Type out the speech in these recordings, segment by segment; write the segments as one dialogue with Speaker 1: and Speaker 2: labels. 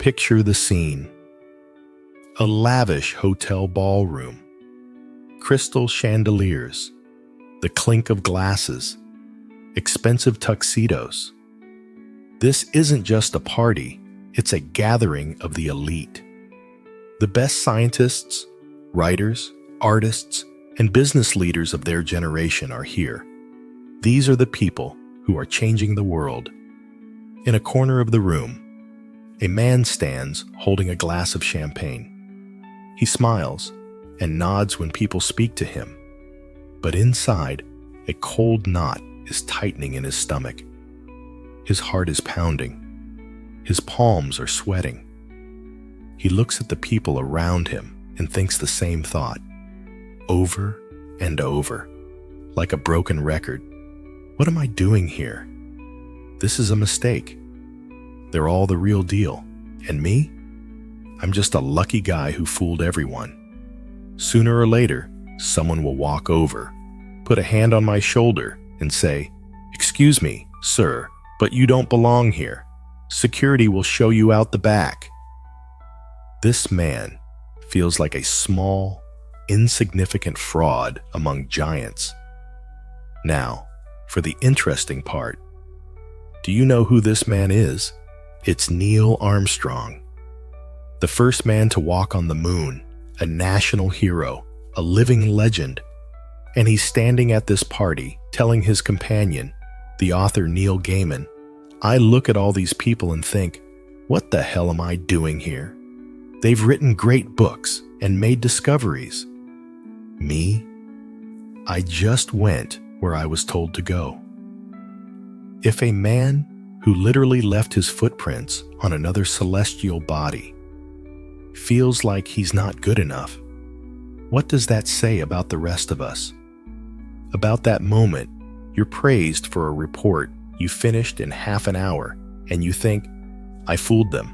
Speaker 1: Picture the scene. A lavish hotel ballroom. Crystal chandeliers. The clink of glasses. Expensive tuxedos. This isn't just a party, it's a gathering of the elite. The best scientists, writers, artists, and business leaders of their generation are here. These are the people who are changing the world. In a corner of the room, a man stands holding a glass of champagne. He smiles and nods when people speak to him, but inside, a cold knot is tightening in his stomach. His heart is pounding. His palms are sweating. He looks at the people around him and thinks the same thought, over and over, like a broken record. What am I doing here? This is a mistake. They're all the real deal. And me? I'm just a lucky guy who fooled everyone. Sooner or later, someone will walk over, put a hand on my shoulder, and say, "Excuse me, sir, but you don't belong here. Security will show you out the back." This man feels like a small, insignificant fraud among giants. Now, for the interesting part. Do you know who this man is? It's Neil Armstrong, the first man to walk on the moon, a national hero, a living legend. And he's standing at this party telling his companion, the author Neil Gaiman, "I look at all these people and think, what the hell am I doing here? They've written great books and made discoveries. Me? I just went where I was told to go." If a man who literally left his footprints on another celestial body feels like he's not good enough, what does that say about the rest of us? About that moment, you're praised for a report you finished in half an hour, and you think, "I fooled them."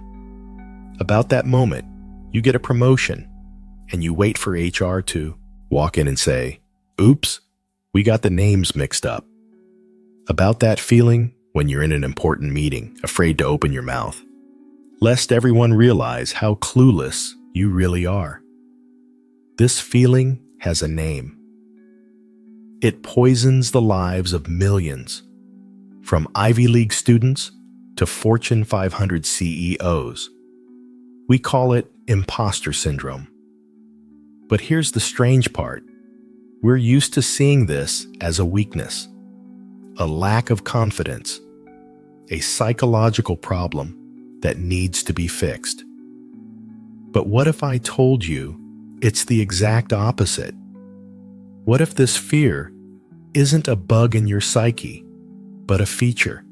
Speaker 1: About that moment, you get a promotion, and you wait for HR to walk in and say, "Oops, we got the names mixed up." About that feeling when you're in an important meeting, afraid to open your mouth, lest everyone realize how clueless you really are. This feeling has a name. It poisons the lives of millions, from Ivy League students to Fortune 500 CEOs. We call it imposter syndrome. But here's the strange part. We're used to seeing this as a weakness, a lack of confidence, a psychological problem that needs to be fixed. But what if I told you it's the exact opposite? What if this fear isn't a bug in your psyche, but a feature?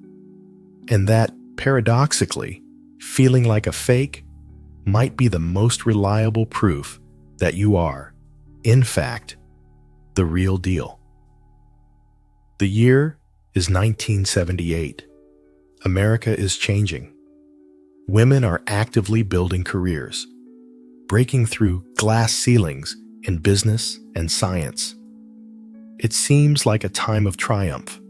Speaker 1: And that, paradoxically, feeling like a fake might be the most reliable proof that you are, in fact, the real deal. The year is 1978. America is changing. Women are actively building careers, breaking through glass ceilings in business and science. It seems like a time of triumph.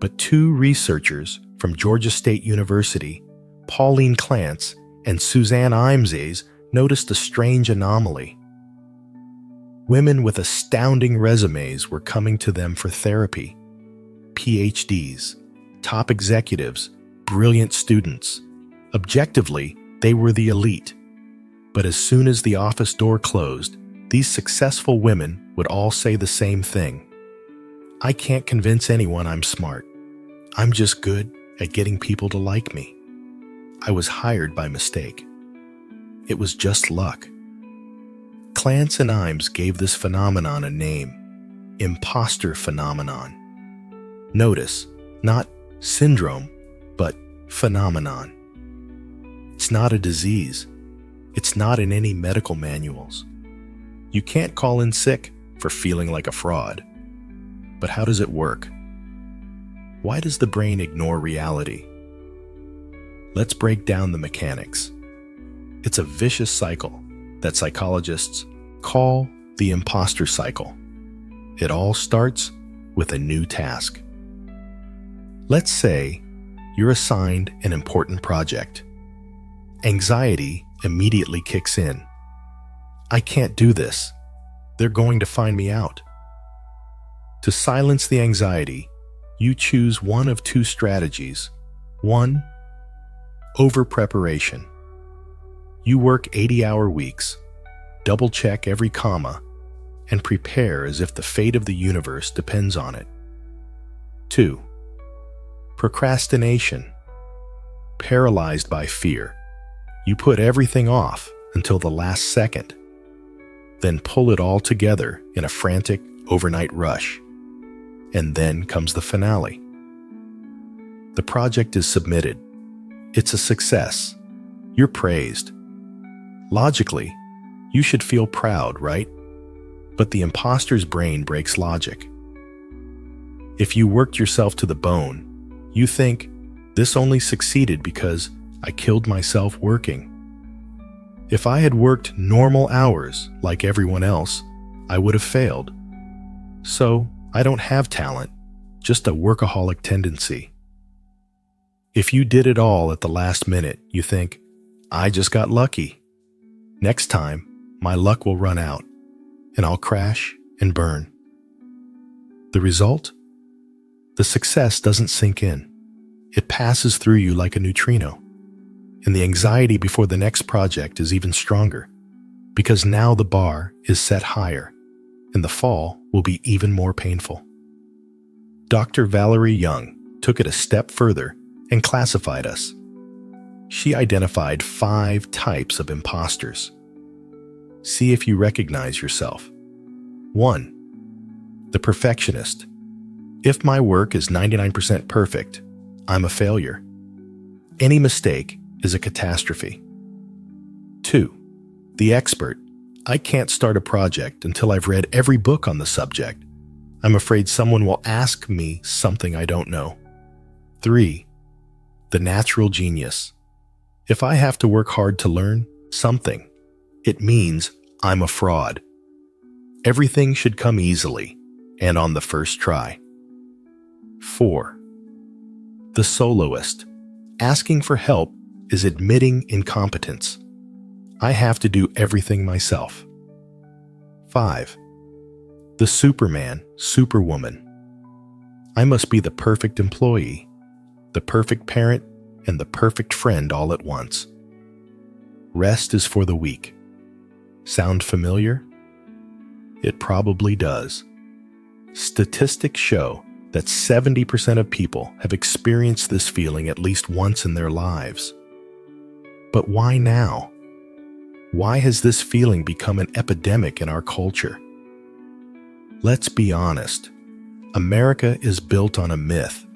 Speaker 1: But two researchers from Georgia State University, Pauline Clance and Suzanne Imses, noticed a strange anomaly. Women with astounding resumes were coming to them for therapy. PhDs, top executives, brilliant students. Objectively, they were the elite. But as soon as the office door closed, these successful women would all say the same thing. "I can't convince anyone I'm smart. I'm just good at getting people to like me. I was hired by mistake. It was just luck." Clance and Imes gave this phenomenon a name, imposter phenomenon. Notice, not syndrome, but phenomenon. It's not a disease. It's not in any medical manuals. You can't call in sick for feeling like a fraud. But how does it work? Why does the brain ignore reality? Let's break down the mechanics. It's a vicious cycle that psychologists call the imposter cycle. It all starts with a new task. Let's say you're assigned an important project. Anxiety immediately kicks in. I can't do this. They're going to find me out. To silence the anxiety, you choose one of two strategies. 1. Over-preparation. You work 80-hour weeks, double-check every comma, and prepare as if the fate of the universe depends on it. 2. Procrastination. Paralyzed by fear, you put everything off until the last second, then pull it all together in a frantic overnight rush. And then comes the finale. The project is submitted. It's a success. You're praised. Logically, you should feel proud, right? But the imposter's brain breaks logic. If you worked yourself to the bone, you think, this only succeeded because I killed myself working. If I had worked normal hours like everyone else, I would have failed. So, I don't have talent, just a workaholic tendency. If you did it all at the last minute, you think, I just got lucky. Next time, my luck will run out, and I'll crash and burn. The result? The success doesn't sink in. It passes through you like a neutrino. And the anxiety before the next project is even stronger, because now the bar is set higher, and the fall will be even more painful. Dr. Valerie Young took it a step further and classified us. She identified 5 types of imposters. See if you recognize yourself. 1. The perfectionist. If my work is 99% perfect, I'm a failure. Any mistake is a catastrophe. 2. The expert. I can't start a project until I've read every book on the subject. I'm afraid someone will ask me something I don't know. 3. The natural genius. If I have to work hard to learn something, it means I'm a fraud. Everything should come easily and on the first try. 4. The soloist. Asking for help is admitting incompetence. I have to do everything myself. 5. The Superman, Superwoman. I must be the perfect employee, the perfect parent, and the perfect friend all at once. Rest is for the weak. Sound familiar? It probably does. Statistics show that 70% of people have experienced this feeling at least once in their lives. But why now? Why has this feeling become an epidemic in our culture? Let's be honest. America is built on a myth.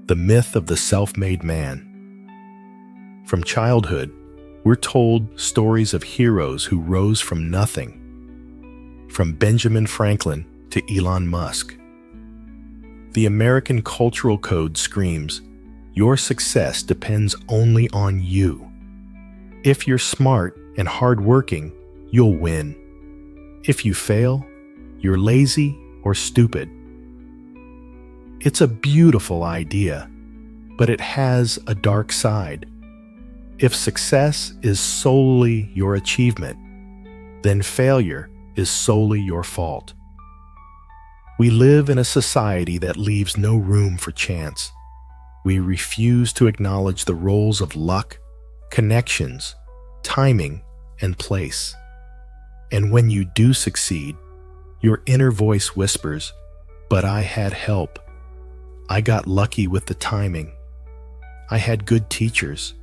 Speaker 1: The myth of the self-made man. From childhood, we're told stories of heroes who rose from nothing. From Benjamin Franklin to Elon Musk. The American cultural code screams, your success depends only on you. If you're smart and hardworking, you'll win. If you fail, you're lazy or stupid. It's a beautiful idea, but it has a dark side. If success is solely your achievement, then failure is solely your fault. We live in a society that leaves no room for chance. We refuse to acknowledge the roles of luck, connections, timing, and place. And when you do succeed, your inner voice whispers, "But I had help. I got lucky with the timing. I had good teachers."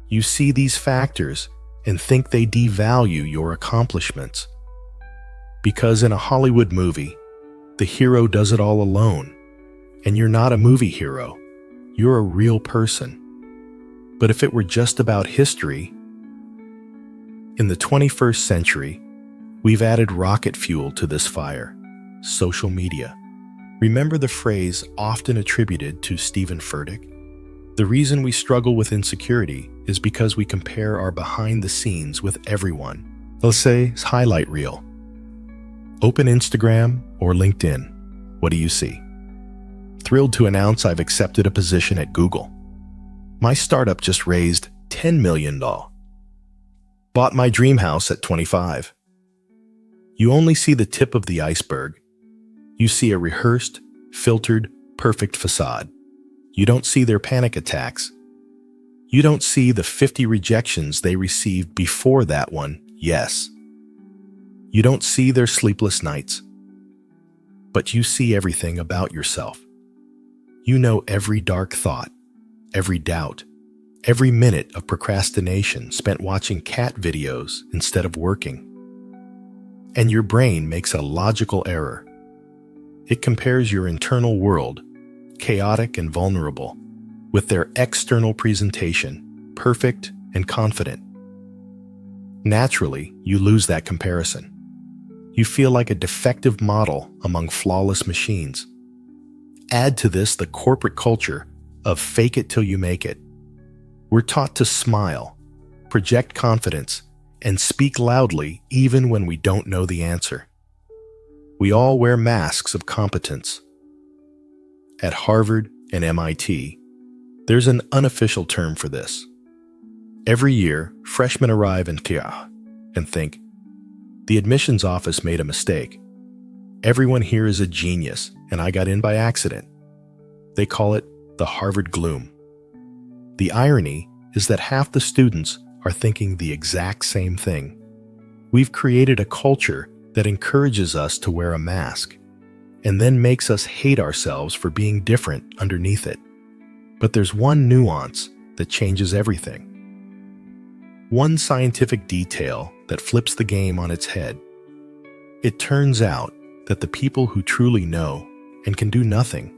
Speaker 1: You see these factors and think they devalue your accomplishments. Because in a Hollywood movie, the hero does it all alone, and you're not a movie hero. You're a real person. But if it were just about history, in the 21st century, we've added rocket fuel to this fire: social media. Remember the phrase often attributed to Stephen Furtick? The reason we struggle with insecurity is because we compare our behind the scenes with everyone. Let's say highlight reel. Open Instagram or LinkedIn. What do you see? Thrilled to announce I've accepted a position at Google. My startup just raised $10 million. Bought my dream house at 25. You only see the tip of the iceberg. You see a rehearsed, filtered, perfect facade. You don't see their panic attacks. You don't see the 50 rejections they received before that one, yes. You don't see their sleepless nights. But you see everything about yourself. You know every dark thought, every doubt, every minute of procrastination spent watching cat videos instead of working. And your brain makes a logical error. It compares your internal world, chaotic and vulnerable, with their external presentation, perfect and confident. Naturally, you lose that comparison. You feel like a defective model among flawless machines. Add to this the corporate culture of fake it till you make it. We're taught to smile, project confidence, and speak loudly even when we don't know the answer. We all wear masks of competence. At Harvard and MIT, there's an unofficial term for this. Every year, freshmen arrive and think, the admissions office made a mistake. Everyone here is a genius, and I got in by accident. They call it the Harvard gloom. The irony is that half the students are thinking the exact same thing. We've created a culture that encourages us to wear a mask, and then makes us hate ourselves for being different underneath it. But there's one nuance that changes everything. One scientific detail that flips the game on its head. It turns out that the people who truly know and can do nothing,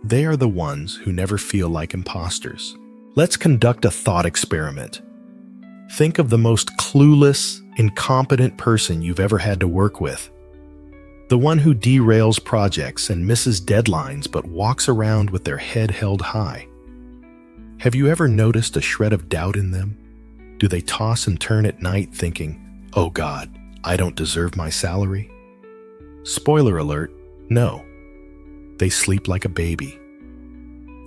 Speaker 1: they are the ones who never feel like imposters. Let's conduct a thought experiment. Think of the most clueless, incompetent person you've ever had to work with. The one who derails projects and misses deadlines but walks around with their head held high. Have you ever noticed a shred of doubt in them? Do they toss and turn at night thinking, "Oh God, I don't deserve my salary"? Spoiler alert, no. They sleep like a baby.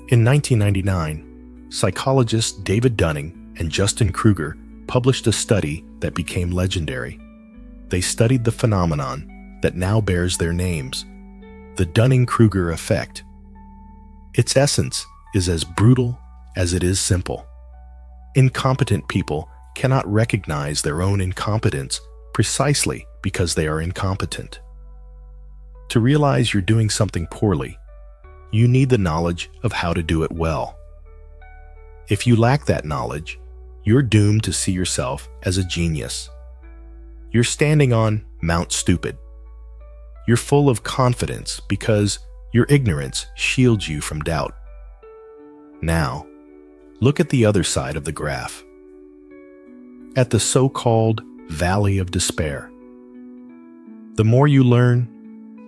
Speaker 1: In 1999, psychologists David Dunning and Justin Kruger published a study that became legendary. They studied the phenomenon that now bears their names, the Dunning-Kruger effect. Its essence is as brutal as it is simple. Incompetent people cannot recognize their own incompetence precisely because they are incompetent. To realize you're doing something poorly, you need the knowledge of how to do it well. If you lack that knowledge, you're doomed to see yourself as a genius. You're standing on Mount Stupid. You're full of confidence because your ignorance shields you from doubt. Now, look at the other side of the graph. At the so-called valley of despair. The more you learn,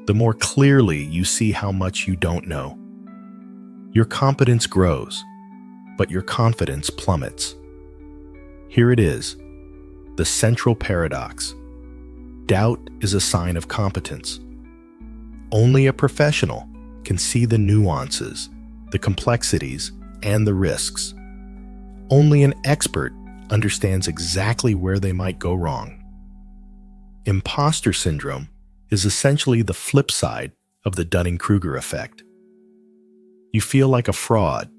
Speaker 1: the more clearly you see how much you don't know. Your competence grows, but your confidence plummets. Here it is, the central paradox. Doubt is a sign of competence. Only a professional can see the nuances, the complexities, and the risks. Only an expert understands exactly where they might go wrong. Imposter syndrome is essentially the flip side of the Dunning-Kruger effect. You feel like a fraud,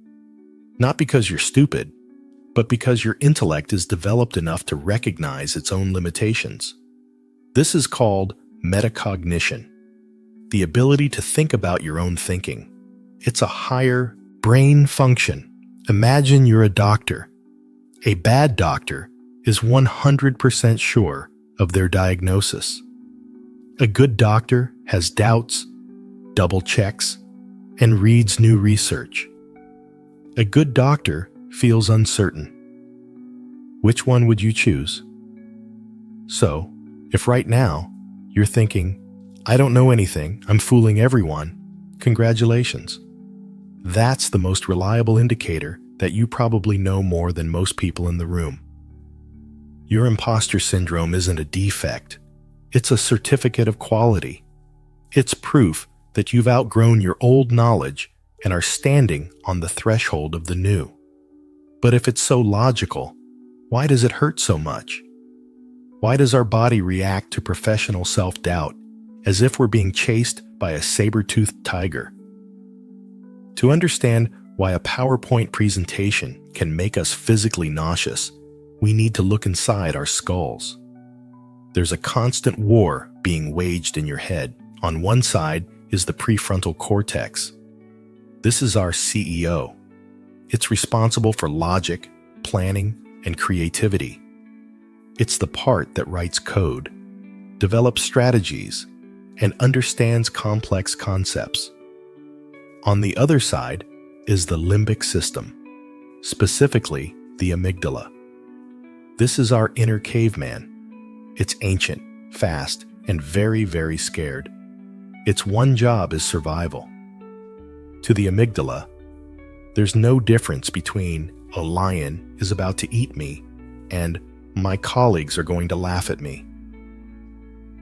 Speaker 1: not because you're stupid, but because your intellect is developed enough to recognize its own limitations. This is called metacognition, the ability to think about your own thinking. It's a higher brain function. Imagine you're a doctor. A bad doctor is 100% sure of their diagnosis. A good doctor has doubts, double checks, and reads new research. A good doctor feels uncertain. Which one would you choose? So, if right now you're thinking, "I don't know anything, I'm fooling everyone," congratulations. That's the most reliable indicator that you probably know more than most people in the room. Your imposter syndrome isn't a defect. It's a certificate of quality. It's proof that you've outgrown your old knowledge and are standing on the threshold of the new. But if it's so logical, why does it hurt so much? Why does our body react to professional self-doubt as if we're being chased by a saber-toothed tiger? To understand why a PowerPoint presentation can make us physically nauseous, we need to look inside our skulls. There's a constant war being waged in your head. On one side is the prefrontal cortex. This is our CEO. It's responsible for logic, planning, and creativity. It's the part that writes code, develops strategies, and understands complex concepts. On the other side is the limbic system, specifically the amygdala. This is our inner caveman. It's ancient, fast, and very, very scared. Its one job is survival. To the amygdala, there's no difference between a lion is about to eat me and my colleagues are going to laugh at me.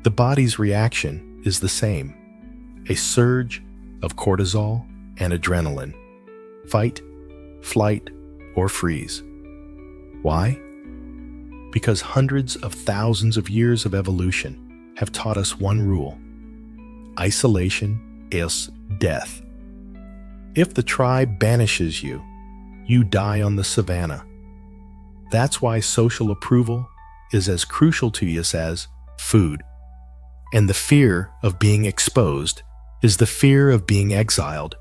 Speaker 1: The body's reaction is the same, a surge of cortisol and adrenaline. Fight, flight, or freeze. Why? Because hundreds of thousands of years of evolution have taught us one rule: isolation is death. If the tribe banishes you, you die on the savannah. That's why social approval is as crucial to us as food. And the fear of being exposed is the fear of being exiled.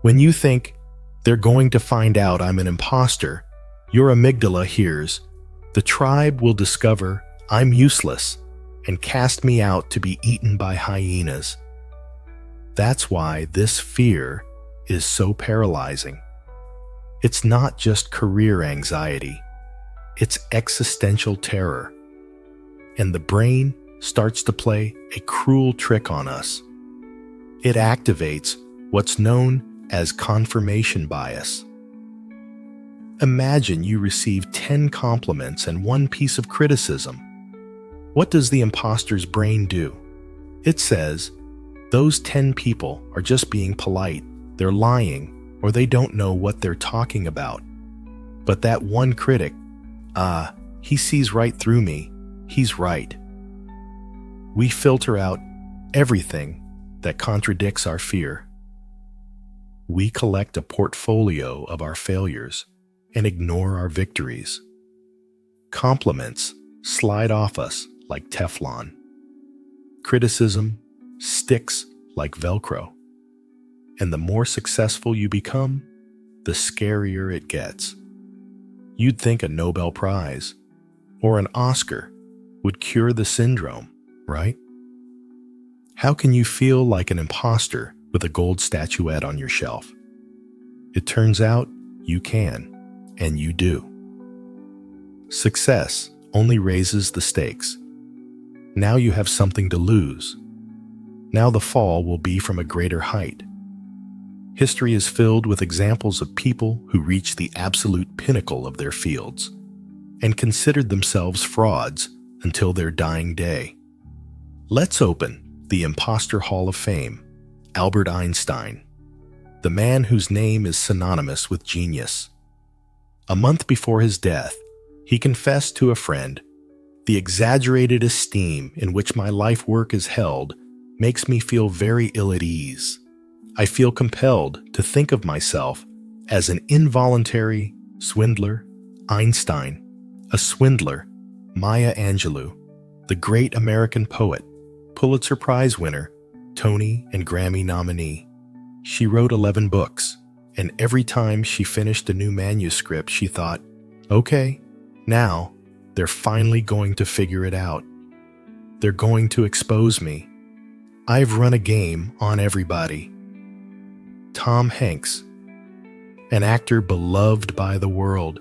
Speaker 1: When you think they're going to find out I'm an imposter, your amygdala hears, the tribe will discover I'm useless and cast me out to be eaten by hyenas. That's why this fear is so paralyzing. It's not just career anxiety, it's existential terror. And the brain starts to play a cruel trick on us. It activates what's known as confirmation bias. Imagine you receive 10 compliments and 1 piece of criticism. What does the imposter's brain do? It says, those 10 people are just being polite, they're lying, or they don't know what they're talking about. But that one critic, he sees right through me, he's right. We filter out everything that contradicts our fear. We collect a portfolio of our failures and ignore our victories. Compliments slide off us like Teflon. Criticism sticks like Velcro. And the more successful you become, the scarier it gets. You'd think a Nobel Prize or an Oscar would cure the syndrome, right? How can you feel like an imposter with a gold statuette on your shelf? It turns out you can, and you do. Success only raises the stakes. Now you have something to lose. Now the fall will be from a greater height. History is filled with examples of people who reached the absolute pinnacle of their fields and considered themselves frauds until their dying day. Let's open the Imposter Hall of Fame, Albert Einstein, the man whose name is synonymous with genius. A month before his death, he confessed to a friend, "The exaggerated esteem in which my life work is held makes me feel very ill at ease. I feel compelled to think of myself as an involuntary swindler, Einstein, a swindler, Maya Angelou, the great American poet, Pulitzer Prize winner, Tony and Grammy nominee. She wrote 11 books, and every time she finished a new manuscript, she thought, okay, now they're finally going to figure it out. They're going to expose me. I've run a game on everybody." Tom Hanks, an actor beloved by the world,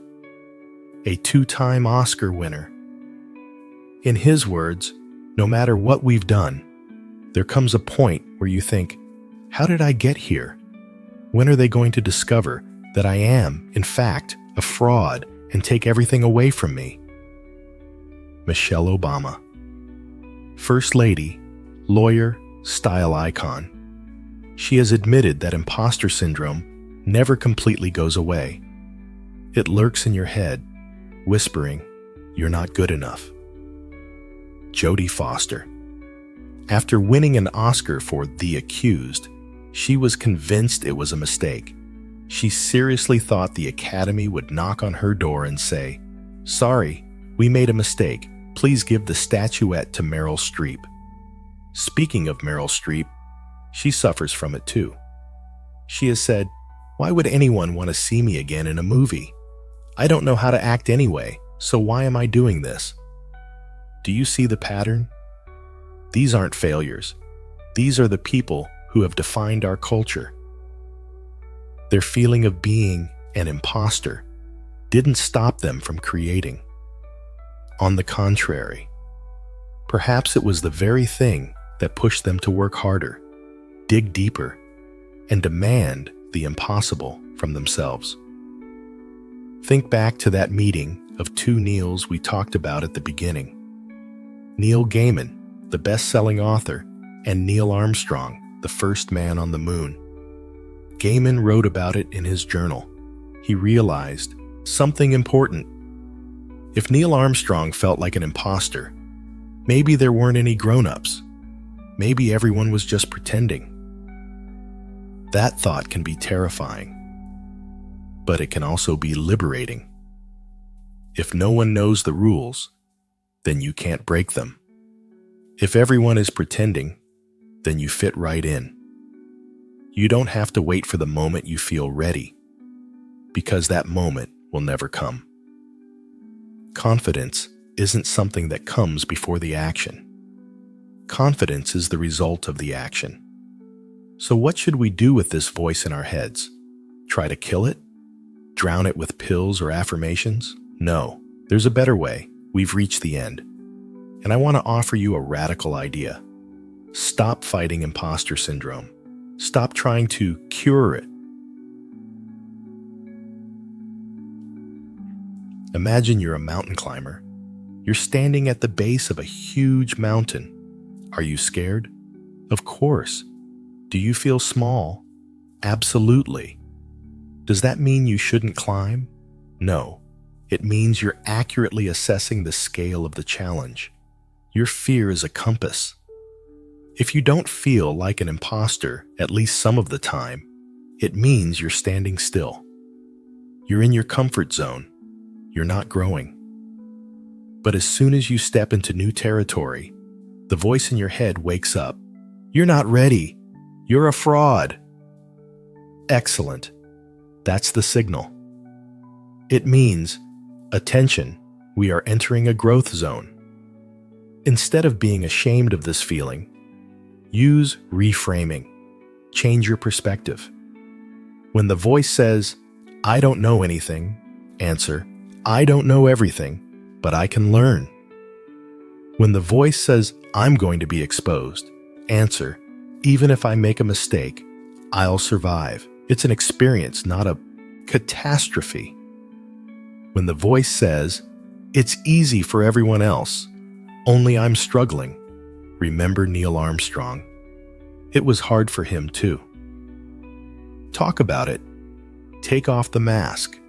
Speaker 1: a 2-time Oscar winner. In his words, no matter what we've done, there comes a point where you think, how did I get here? When are they going to discover that I am, in fact, a fraud and take everything away from me? Michelle Obama. First lady, lawyer, style icon. She has admitted that imposter syndrome never completely goes away. It lurks in your head, whispering, "You're not good enough." Jodie Foster. After winning an Oscar for The Accused, she was convinced it was a mistake. She seriously thought the Academy would knock on her door and say, "Sorry, we made a mistake. Please give the statuette to Meryl Streep." Speaking of Meryl Streep, she suffers from it too. She has said, "Why would anyone want to see me again in a movie? I don't know how to act anyway, so why am I doing this?" Do you see the pattern? These aren't failures. These are the people who have defined our culture. Their feeling of being an imposter didn't stop them from creating. On the contrary, perhaps it was the very thing that pushed them to work harder, dig deeper, and demand the impossible from themselves. Think back to that meeting of two Neils we talked about at the beginning. Neil Gaiman, the best-selling author, and Neil Armstrong, the first man on the moon. Gaiman wrote about it in his journal. He realized something important. If Neil Armstrong felt like an imposter, maybe there weren't any grown-ups. Maybe everyone was just pretending. That thought can be terrifying, but it can also be liberating. If no one knows the rules, then you can't break them. If everyone is pretending, then you fit right in. You don't have to wait for the moment you feel ready, because that moment will never come. Confidence isn't something that comes before the action. Confidence is the result of the action. So what should we do with this voice in our heads? Try to kill it? Drown it with pills or affirmations? No, there's a better way. We've reached the end. And I want to offer you a radical idea. Stop fighting imposter syndrome. Stop trying to cure it. Imagine you're a mountain climber. You're standing at the base of a huge mountain. Are you scared? Of course. Do you feel small? Absolutely. Does that mean you shouldn't climb? No. It means you're accurately assessing the scale of the challenge. Your fear is a compass. If you don't feel like an imposter at least some of the time, it means you're standing still. You're in your comfort zone. You're not growing. But as soon as you step into new territory, the voice in your head wakes up. You're not ready. You're a fraud. Excellent. That's the signal. It means, attention, we are entering a growth zone. Instead of being ashamed of this feeling, use reframing. Change your perspective. When the voice says, "I don't know anything," answer, "I don't know everything, but I can learn." When the voice says, "I'm going to be exposed," answer, "Even if I make a mistake, I'll survive. It's an experience, not a catastrophe." When the voice says, "It's easy for everyone else, only I'm struggling," remember Neil Armstrong. It was hard for him too. Talk about it. Take off the mask.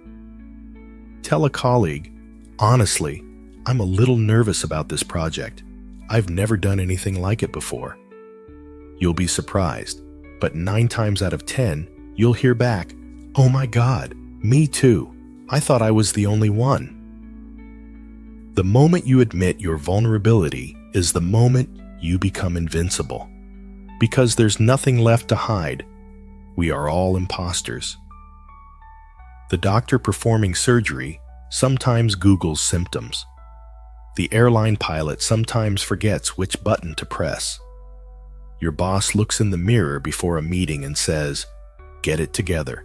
Speaker 1: Tell a colleague, "Honestly, I'm a little nervous about this project. I've never done anything like it before." You'll be surprised, but 9 times out of 10, you'll hear back, "Oh my God, me too. I thought I was the only one." The moment you admit your vulnerability is the moment you become invincible. Because there's nothing left to hide. We are all imposters. The doctor performing surgery sometimes Googles symptoms. The airline pilot sometimes forgets which button to press. Your boss looks in the mirror before a meeting and says, "Get it together."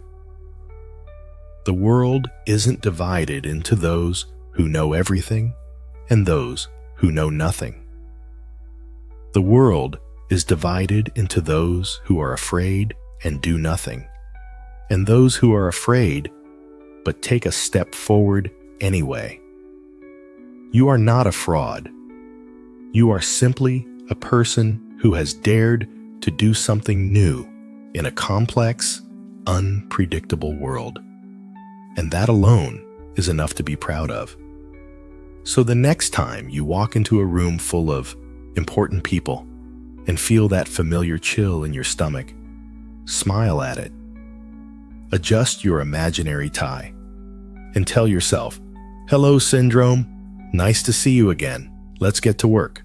Speaker 1: The world isn't divided into those who know everything and those who know nothing. The world is divided into those who are afraid and do nothing, and those who are afraid but take a step forward anyway. You are not a fraud. You are simply a person who has dared to do something new in a complex, unpredictable world. And that alone is enough to be proud of. So the next time you walk into a room full of important people and feel that familiar chill in your stomach, smile at it. Adjust your imaginary tie and tell yourself, "Hello, syndrome. Nice to see you again. Let's get to work."